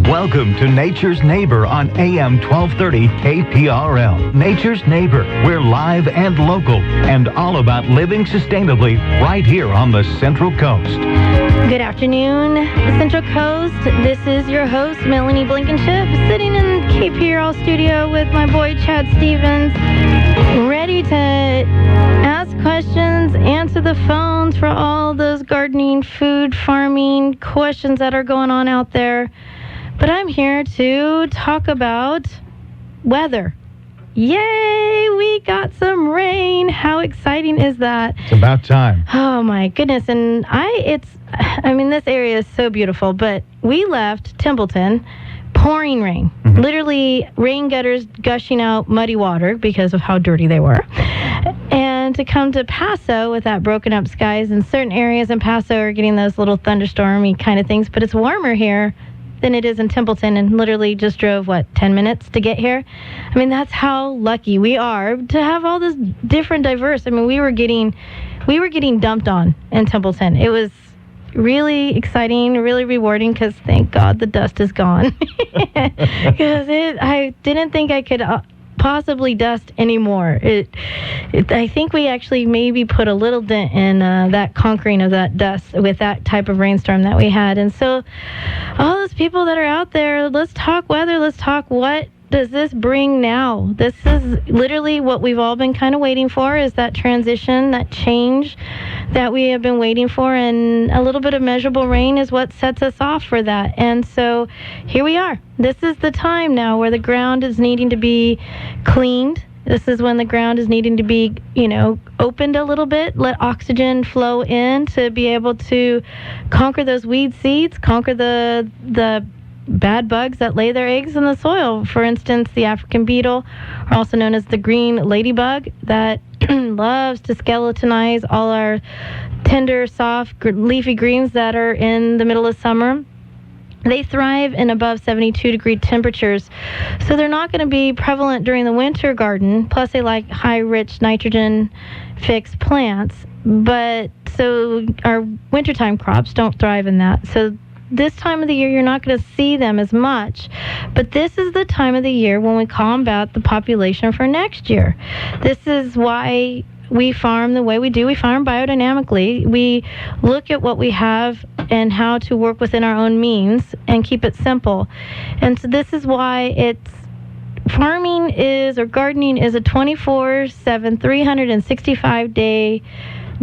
Welcome to Nature's Neighbor on AM 1230 KPRL. Nature's Neighbor. We're live and local and all about living sustainably right here on the Central Coast. Good afternoon, Central Coast. This is your host, Melanie Blankenship, sitting in KPRL studio with my boy, Chad Stevens, ready to ask questions, answer the phones for all those gardening, food, farming questions that are going on out there. But I'm here to talk about weather. Yay, we got some rain. How exciting is that? It's about time. Oh my goodness. And this area is so beautiful, but we left Templeton, pouring rain. Mm-hmm. Literally rain gutters gushing out muddy water because of how dirty they were. And to come to Paso with that broken up skies, and certain areas in Paso are getting those little thunderstormy kind of things, but it's warmer here than it is in Templeton, and literally just drove, 10 minutes to get here? I mean, that's how lucky we are to have all this different, diverse. I mean, we were getting dumped on in Templeton. It was really exciting, really rewarding, because thank God the dust is gone. Because I didn't think I could possibly dust anymore. I think we actually maybe put a little dent in that conquering of that dust with that type of rainstorm that we had. And so all those people that are out there, let's talk weather, let's talk what does this bring now. This is literally what we've all been kind of waiting for, is that transition, that change that we have been waiting for, and a little bit of measurable rain is what sets us off for that. And so here we are. This is the time now where the ground is needing to be cleaned. This is when the ground is needing to be, opened a little bit, let oxygen flow in to be able to conquer those weed seeds, conquer the bad bugs that lay their eggs in the soil. For instance, the African beetle, also known as the green ladybug, that loves to skeletonize all our tender, soft, leafy greens that are in the middle of summer. They thrive in above 72-degree temperatures, so they're not going to be prevalent during the winter garden. Plus, they like high, rich, nitrogen-fixed plants. But so our wintertime crops don't thrive in that. So this time of the year, you're not going to see them as much. But this is the time of the year when we combat the population for next year. This is why we farm the way we do. We farm biodynamically. We look at what we have and how to work within our own means and keep it simple. And so this is why gardening is a 24/7, 365-day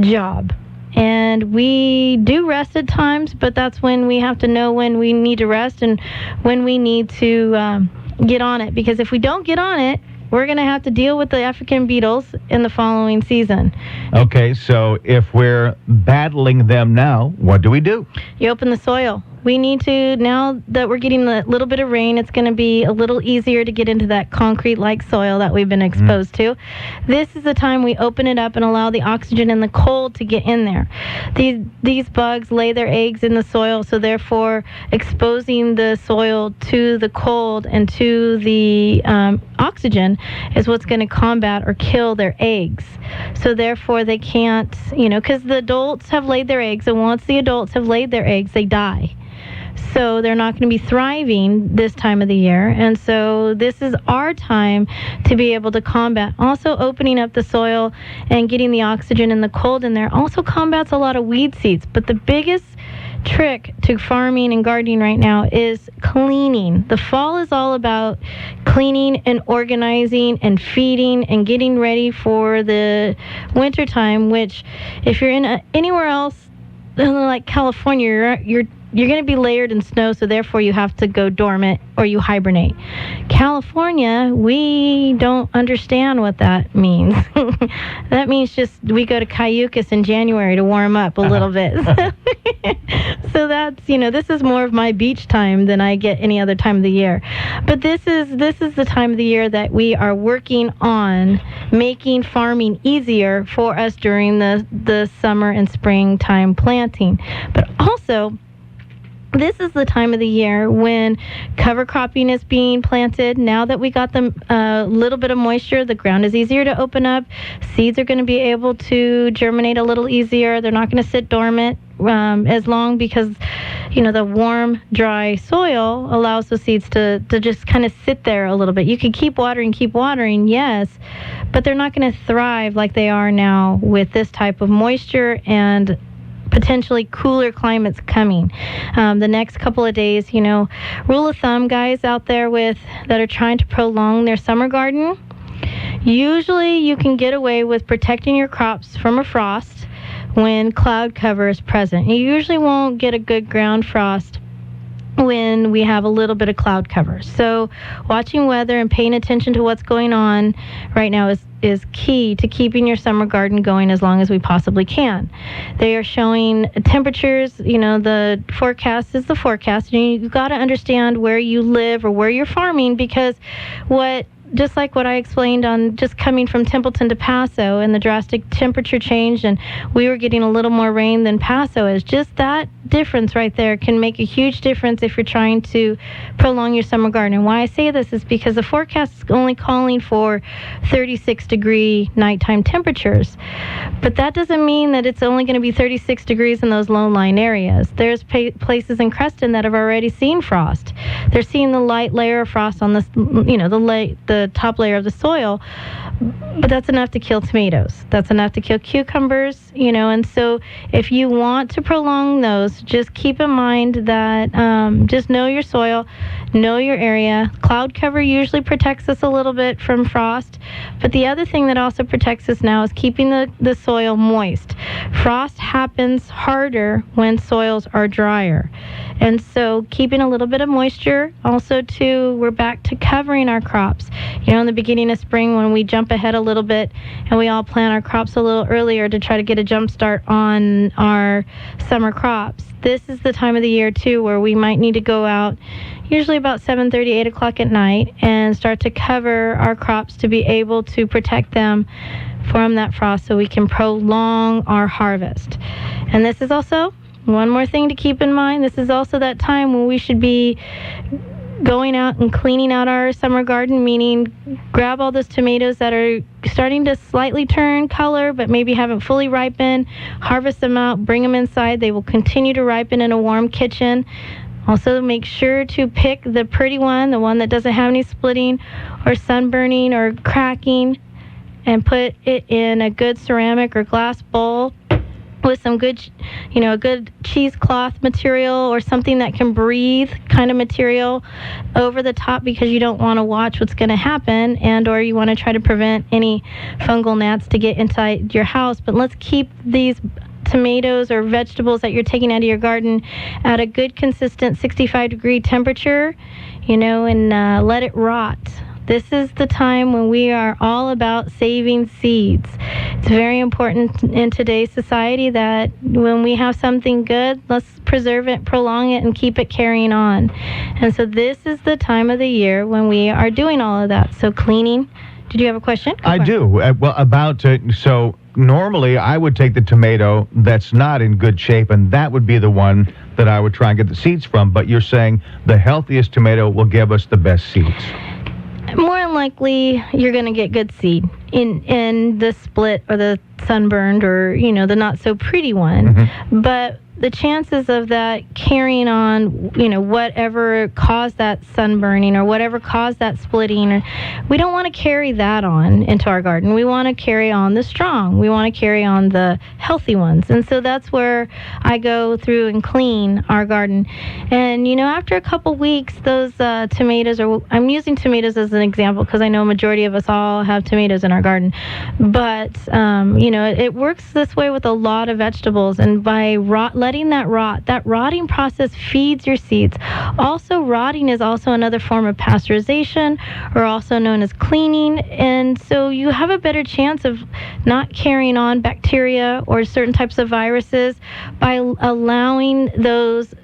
job. And we do rest at times, but that's when we have to know when we need to rest and when we need to get on it. Because if we don't get on it, we're going to have to deal with the African beetles in the following season. Okay, so if we're battling them now, what do we do? You open the soil. We need to, now that we're getting a little bit of rain, it's going to be a little easier to get into that concrete-like soil that we've been exposed to. This is the time we open it up and allow the oxygen and the cold to get in there. These bugs lay their eggs in the soil, so therefore exposing the soil to the cold and to the oxygen is what's going to combat or kill their eggs. So therefore they can't, because the adults have laid their eggs, and once the adults have laid their eggs, they die. So they're not going to be thriving this time of the year. And so this is our time to be able to combat. Also, opening up the soil and getting the oxygen and the cold in there also combats a lot of weed seeds. But the biggest trick to farming and gardening right now is cleaning. The fall is all about cleaning and organizing and feeding and getting ready for the winter time, which if you're in anywhere else like California, you're going to be layered in snow, so therefore you have to go dormant or you hibernate. California, we don't understand what that means. That means just we go to Cayucas in January to warm up a little bit. So that's, this is more of my beach time than I get any other time of the year. But this is the time of the year that we are working on making farming easier for us during the summer and springtime planting. But also, this is the time of the year when cover cropping is being planted. Now that we got the little bit of moisture, the ground is easier to open up. Seeds are going to be able to germinate a little easier. They're not going to sit dormant as long, because the warm, dry soil allows the seeds to just kind of sit there a little bit. You can keep watering, yes, but they're not going to thrive like they are now with this type of moisture and potentially cooler climates coming. The next couple of days, rule of thumb, guys out there that are trying to prolong their summer garden, usually you can get away with protecting your crops from a frost when cloud cover is present. You usually won't get a good ground frost when we have a little bit of cloud cover. So watching weather and paying attention to what's going on right now is key to keeping your summer garden going as long as we possibly can. They are showing temperatures, the forecast is the forecast, and you've got to understand where you live or where you're farming, because just like what I explained on just coming from Templeton to Paso and the drastic temperature change, and we were getting a little more rain than Paso is, just that difference right there can make a huge difference if you're trying to prolong your summer garden. And why I say this is because the forecast is only calling for 36-degree nighttime temperatures. But that doesn't mean that it's only going to be 36 degrees in those low-lying areas. There's places in Creston that have already seen frost. They're seeing the light layer of frost on the top layer of the soil, but that's enough to kill tomatoes. That's enough to kill cucumbers, and so if you want to prolong those, just keep in mind that just know your soil, know your area. Cloud cover usually protects us a little bit from frost, but the other thing that also protects us now is keeping the soil moist. Frost happens harder when soils are drier. And so keeping a little bit of moisture. Also, too, we're back to covering our crops. In the beginning of spring, when we jump ahead a little bit and we all plant our crops a little earlier to try to get a jump start on our summer crops. This is the time of the year, too, where we might need to go out usually about 7:30, 8 o'clock at night and start to cover our crops to be able to protect them from that frost so we can prolong our harvest. And this is also one more thing to keep in mind. This is also that time when we should be going out and cleaning out our summer garden, meaning grab all those tomatoes that are starting to slightly turn color but maybe haven't fully ripened, harvest them out, bring them inside. They will continue to ripen in a warm kitchen. Also, make sure to pick the pretty one, the one that doesn't have any splitting or sunburning or cracking, and put it in a good ceramic or glass bowl with some good, a good cheesecloth material or something that can breathe kind of material over the top, because you don't want to watch what's going to happen, and or you want to try to prevent any fungal gnats to get inside your house. But let's keep these tomatoes or vegetables that you're taking out of your garden at a good consistent 65-degree temperature, and let it rot. This is the time when we are all about saving seeds. It's very important in today's society that when we have something good, let's preserve it, prolong it, and keep it carrying on. And so this is the time of the year when we are doing all of that. So cleaning. Did you have a question? I do. So normally I would take the tomato that's not in good shape, and that would be the one that I would try and get the seeds from. But you're saying the healthiest tomato will give us the best seeds. More than likely, you're going to get good seed in the split or the sunburned or, the not so pretty one. Mm-hmm. But the chances of that carrying on, whatever caused that sunburning or whatever caused that splitting, we don't want to carry that on into our garden. We want to carry on the strong. We want to carry on the healthy ones. And so that's where I go through and clean our garden. And, after a couple weeks, those tomatoes, I'm using tomatoes as an example because I know a majority of us all have tomatoes in our garden. But, it works this way with a lot of vegetables. And by letting that rotting process feeds your seeds. Also, rotting is also another form of pasteurization, or also known as cleaning. And so you have a better chance of not carrying on bacteria or certain types of viruses by allowing those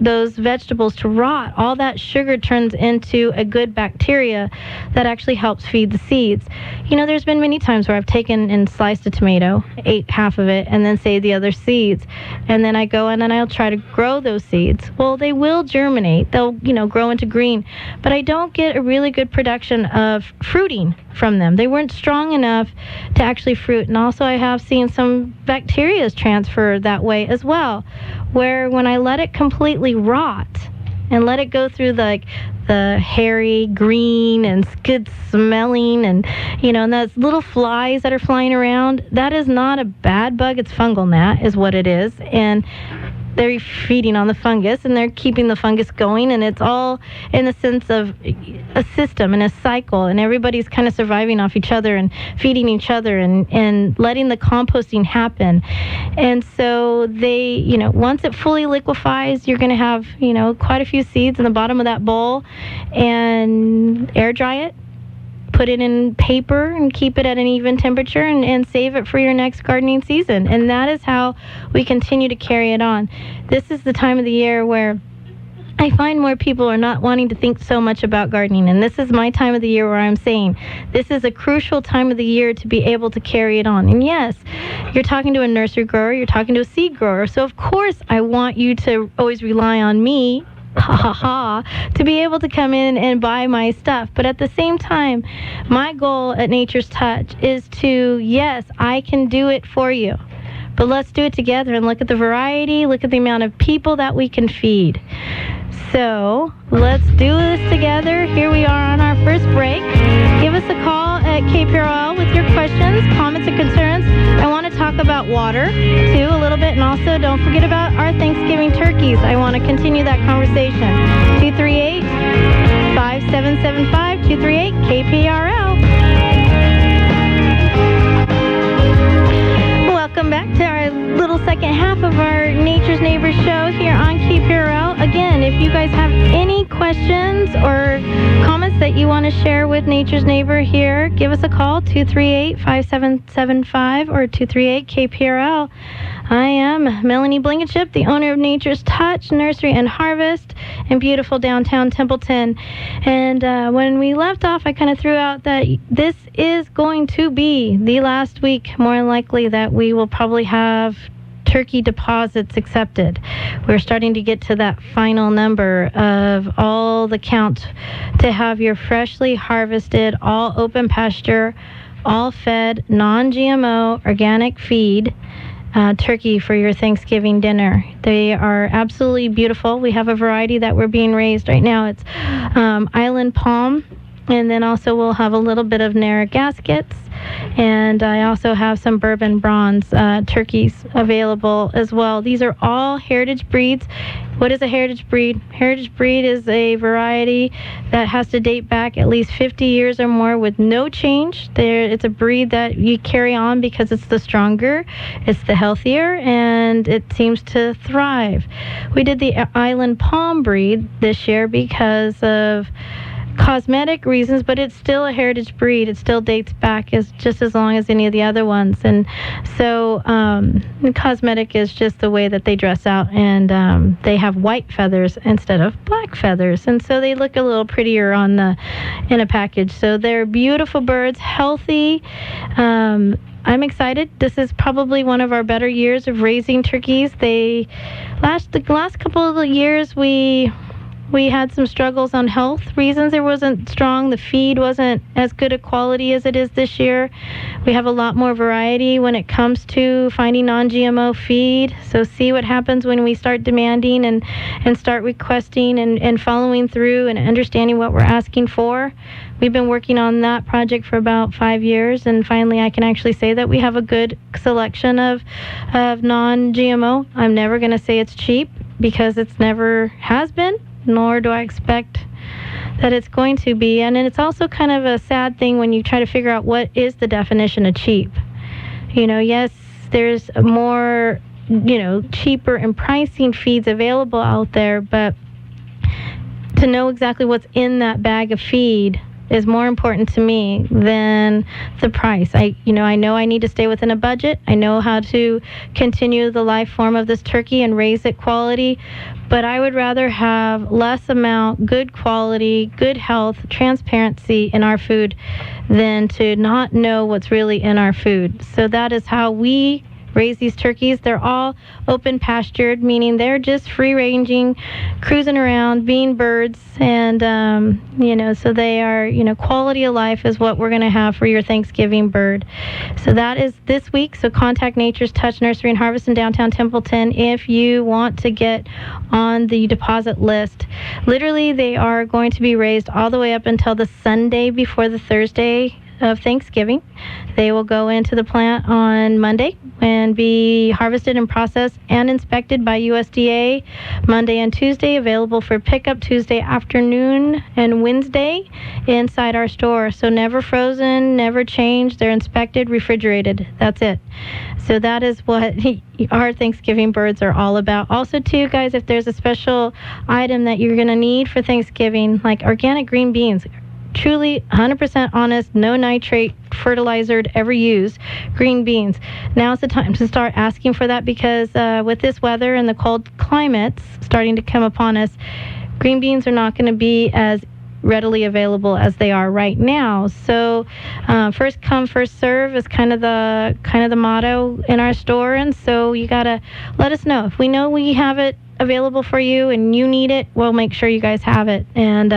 vegetables to rot. All that sugar turns into a good bacteria that actually helps feed the seeds. There's been many times where I've taken and sliced a tomato, ate half of it, and then saved the other seeds. And then I go in and I'll try to grow those seeds. Well, they will germinate. They'll, grow into green. But I don't get a really good production of fruiting from them. They weren't strong enough to actually fruit. And also I have seen some bacteria transfer that way as well, where when I let it completely completely rot and let it go through the hairy green and good smelling and and those little flies that are flying around, that is not a bad bug. It's fungal gnat is what it is, and they're feeding on the fungus and they're keeping the fungus going, and it's all in the sense of a system and a cycle, and everybody's kind of surviving off each other and feeding each other and letting the composting happen. And so they, once it fully liquefies, you're going to have, quite a few seeds in the bottom of that bowl, and air dry it. Put it in paper and keep it at an even temperature and save it for your next gardening season. And that is how we continue to carry it on. This is the time of the year where I find more people are not wanting to think so much about gardening. And this is my time of the year where I'm saying this is a crucial time of the year to be able to carry it on. And yes, you're talking to a nursery grower, you're talking to a seed grower. So of course I want you to always rely on me to be able to come in and buy my stuff. But at the same time, my goal at Nature's Touch is to, yes, I can do it for you, but let's do it together and look at the variety, look at the amount of people that we can feed. So let's do this together. Here we are on our first break. Give us a call at KPRL with your questions, comments, and concerns. I want to talk about water, too, a little bit. And also, don't forget about our Thanksgiving turkeys. I want to continue that conversation. 238-5775, 238-KPRL. Welcome back to our little second half of our Nature's Neighbor show here on KPRL. Again, if you guys have any questions or comments that you want to share with Nature's Neighbor here, give us a call, 238-5775 or 238-KPRL. I am Melanie Blankenship, the owner of Nature's Touch Nursery and Harvest in beautiful downtown Templeton. And when we left off, I kind of threw out that this is going to be the last week, more likely, that we will probably have turkey deposits accepted. We're starting to get to that final number of all the count to have your freshly harvested, all open pasture, all fed, non-GMO, organic feed turkey for your Thanksgiving dinner. They are absolutely beautiful. We have a variety that we're being raised right now. It's Island Palm, and then also we'll have a little bit of Narragansets, and I also have some Bourbon Bronze turkeys available as well. These are all heritage breeds. What is a heritage breed? Heritage breed is a variety that has to date back at least 50 years or more with no change. It's a breed that you carry on because it's the stronger, it's the healthier, and it seems to thrive. We did the Island Palm breed this year because of cosmetic reasons, but it's still a heritage breed. It still dates back just as long as any of the other ones. And so cosmetic is just the way that they dress out, and they have white feathers instead of black feathers, and so they look a little prettier in a package. So they're beautiful birds, healthy. I'm excited. This is probably one of our better years of raising turkeys. The last couple of years we had some struggles on health reasons. It wasn't strong. The feed wasn't as good a quality as it is this year. We have a lot more variety when it comes to finding non-GMO feed. So see what happens when we start demanding and start requesting and following through and understanding what we're asking for. We've been working on that project for about 5 years, and finally I can actually say that we have a good selection of non-GMO. I'm never going to say it's cheap because it's never has been, nor do I expect that it's going to be. And it's also kind of a sad thing when you try to figure out what is the definition of cheap. Yes, there's more, cheaper and pricing feeds available out there, but to know exactly what's in that bag of feed is more important to me than the price. I know I need to stay within a budget. I know how to continue the life form of this turkey and raise it quality, but I would rather have less amount, good quality, good health, transparency in our food than to not know what's really in our food. So that is how we raise these turkeys. They're all open pastured, meaning they're just free ranging, cruising around, being birds, and so they are, quality of life is what we're going to have for your Thanksgiving bird. So that is this week. So contact Nature's Touch Nursery and Harvest in downtown Templeton if you want to get on the deposit list. Literally, they are going to be raised all the way up until the Sunday before the Thursday of Thanksgiving. They will go into the plant on Monday and be harvested and processed and inspected by USDA Monday and Tuesday, available for pickup Tuesday afternoon and Wednesday inside our store. So never frozen, never changed. They're inspected, refrigerated. That's it. So that is what our Thanksgiving birds are all about. Also, too, guys, if there's a special item that you're going to need for Thanksgiving, like organic green beans, truly 100% honest, no nitrate fertilizer ever used green beans. Now's the time to start asking for that, because with this weather and the cold climates starting to come upon us, green beans are not going to be as readily available as they are right now. So first come, first serve is kind of the motto in our store, and so you gotta let us know. If we know we have it available for you and you need it, we'll make sure you guys have it, and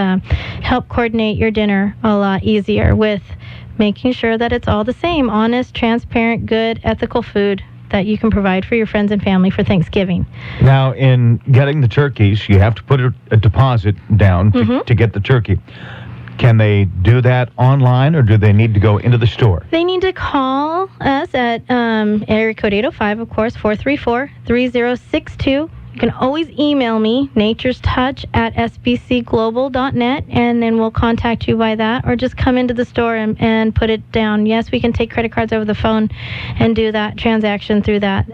help coordinate your dinner a lot easier with making sure that it's all the same, honest, transparent, good, ethical food that you can provide for your friends and family for Thanksgiving. Now, in getting the turkeys, you have to put a deposit down to get the turkey. Can they do that online, or do they need to go into the store? They need to call us at area code 805, of course, 434-3062. You can always email me, nature'stouch@sbcglobal.net, and then we'll contact you by that, or just come into the store and put it down. Yes, we can take credit cards over the phone and do that transaction through that.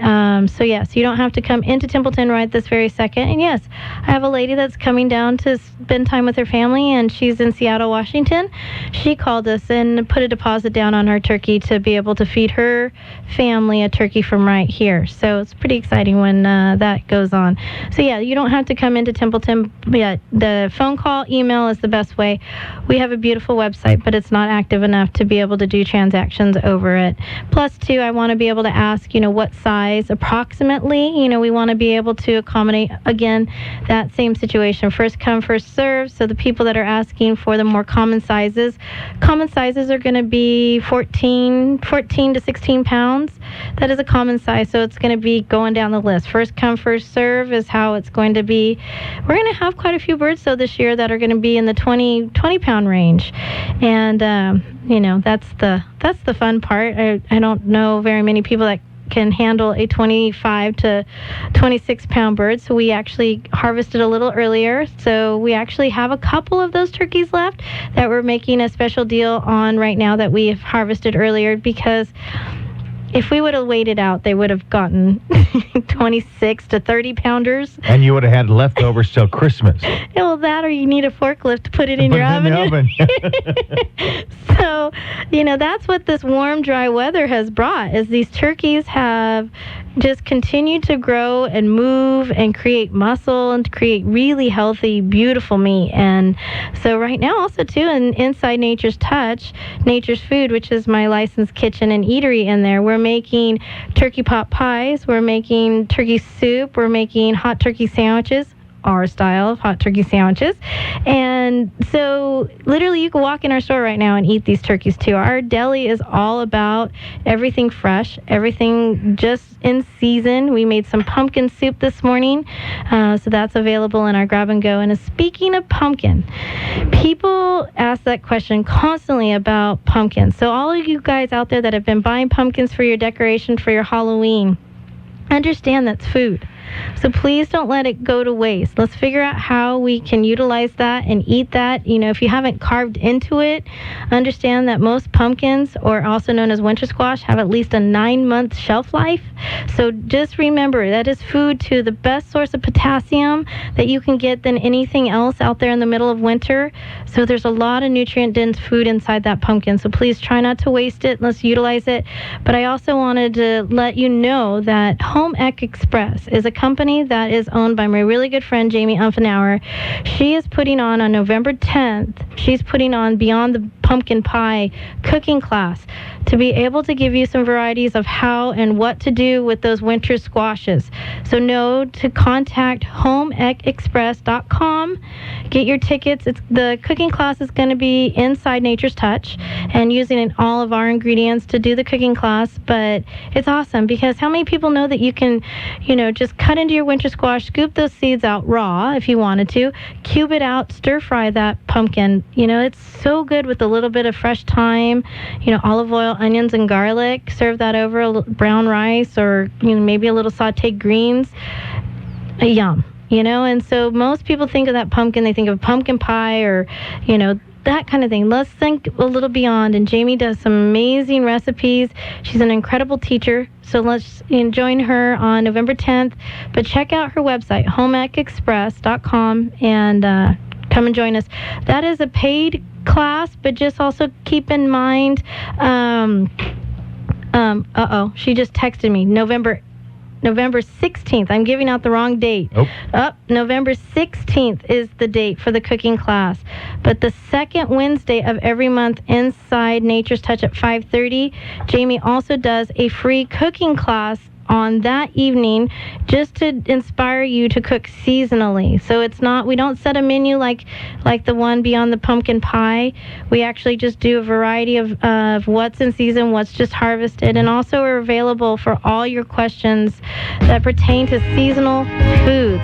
So yes, you don't have to come into Templeton right this very second. And yes, I have a lady that's coming down to spend time with her family, and she's in Seattle, Washington. She called us and put a deposit down on her turkey to be able to feed her family a turkey from right here. So it's pretty exciting when that goes on. So yeah, you don't have to come into Templeton. Yeah, the phone call, email is the best way. We have a beautiful website, but it's not active enough to be able to do transactions over it. Plus, too, I want to be able to ask, what size approximately. We want to be able to accommodate, again, that same situation. First come, first serve. So the people that are asking for the more common sizes are going to be 14 to 16 pounds. That is a common size, so it's going to be going down the list. First come, first serve is how it's going to be. We're going to have quite a few birds, though, this year that are going to be in the 20 pound range. And, that's the fun part. I don't know very many people that can handle a 25 to 26 pound bird, so we actually harvested a little earlier. So we actually have a couple of those turkeys left that we're making a special deal on right now that we have harvested earlier, because if we would have waited out, they would have gotten 26 to 30 pounders. And you would have had leftovers till Christmas. Well, that, or you need a forklift to put it in your oven. So, that's what this warm, dry weather has brought, is these turkeys have just continued to grow and move and create muscle and create really healthy, beautiful meat. And so right now also, too, inside Nature's Touch, Nature's Food, which is my licensed kitchen and eatery in there, we're making turkey pot pies, we're making turkey soup, we're making hot turkey sandwiches, our style of hot turkey sandwiches. And so literally you can walk in our store right now and eat these turkeys too. Our deli is all about everything fresh, everything just in season. We made some pumpkin soup this morning, so that's available in our grab and go. And speaking of pumpkin, people ask that question constantly about pumpkins. So all of you guys out there that have been buying pumpkins for your decoration for your Halloween, understand that's food. So please don't let it go to waste. Let's figure out how we can utilize that and eat that. If you haven't carved into it, understand that most pumpkins, or also known as winter squash, have at least a 9-month shelf life. So just remember, that is food too, the best source of potassium that you can get than anything else out there in the middle of winter. So there's a lot of nutrient-dense food inside that pumpkin. So please try not to waste it. Let's utilize it. But I also wanted to let you know that Home Ec Express is a company that is owned by my really good friend Jamie Umfenauer. She is putting on November 10th, she's putting on Beyond the pumpkin pie cooking class to be able to give you some varieties of how and what to do with those winter squashes. So know to contact homeecexpress.com. Get your tickets. The cooking class is going to be inside Nature's Touch and using all of our ingredients to do the cooking class. But it's awesome because how many people know that you can, just cut into your winter squash, scoop those seeds out raw if you wanted to, cube it out, stir fry that pumpkin. It's so good with a little bit of fresh thyme, olive oil, onions, and garlic. Serve that over brown rice or maybe a little sauteed greens. Yum. And so most people think of that pumpkin, they think of pumpkin pie or, that kind of thing. Let's think a little beyond. And Jamie does some amazing recipes. She's an incredible teacher. So let's join her on November 10th. But check out her website, homeecexpress.com, and come and join us. That is a paid class, but just also keep in mind, she just texted me, November 16th. I'm giving out the wrong date. November 16th is the date for the cooking class. But the second Wednesday of every month inside Nature's Touch at 5:30, Jamie also does a free cooking class on that evening just to inspire you to cook seasonally. So we don't set a menu like the one beyond the pumpkin pie. We actually just do a variety of what's in season, what's just harvested, and also are available for all your questions that pertain to seasonal foods.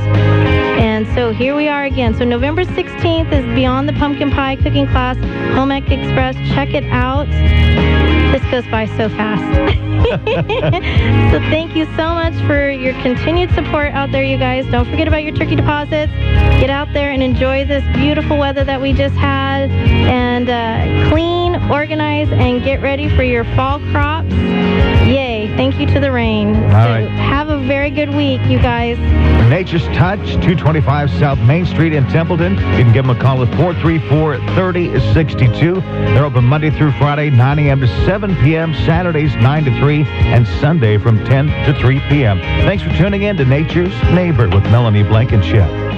And so here we are again. So November 16th is Beyond the Pumpkin Pie cooking class, Home Ec Express. Check it out. This goes by so fast. So thank you so much for your continued support out there, you guys. Don't forget about your turkey deposits. Get out there and enjoy this beautiful weather that we just had. And clean, organize, and get ready for your fall crops. Yay. Thank you to the rain. All right. Have a very good week, you guys. Nature's Touch, 225 South Main Street in Templeton. You can give them a call at 434-3062. They're open Monday through Friday, 9 a.m. to 7 p.m., Saturdays 9 to 3, and Sunday from 10 to 3 p.m. Thanks for tuning in to Nature's Neighbor with Melanie Blankenship.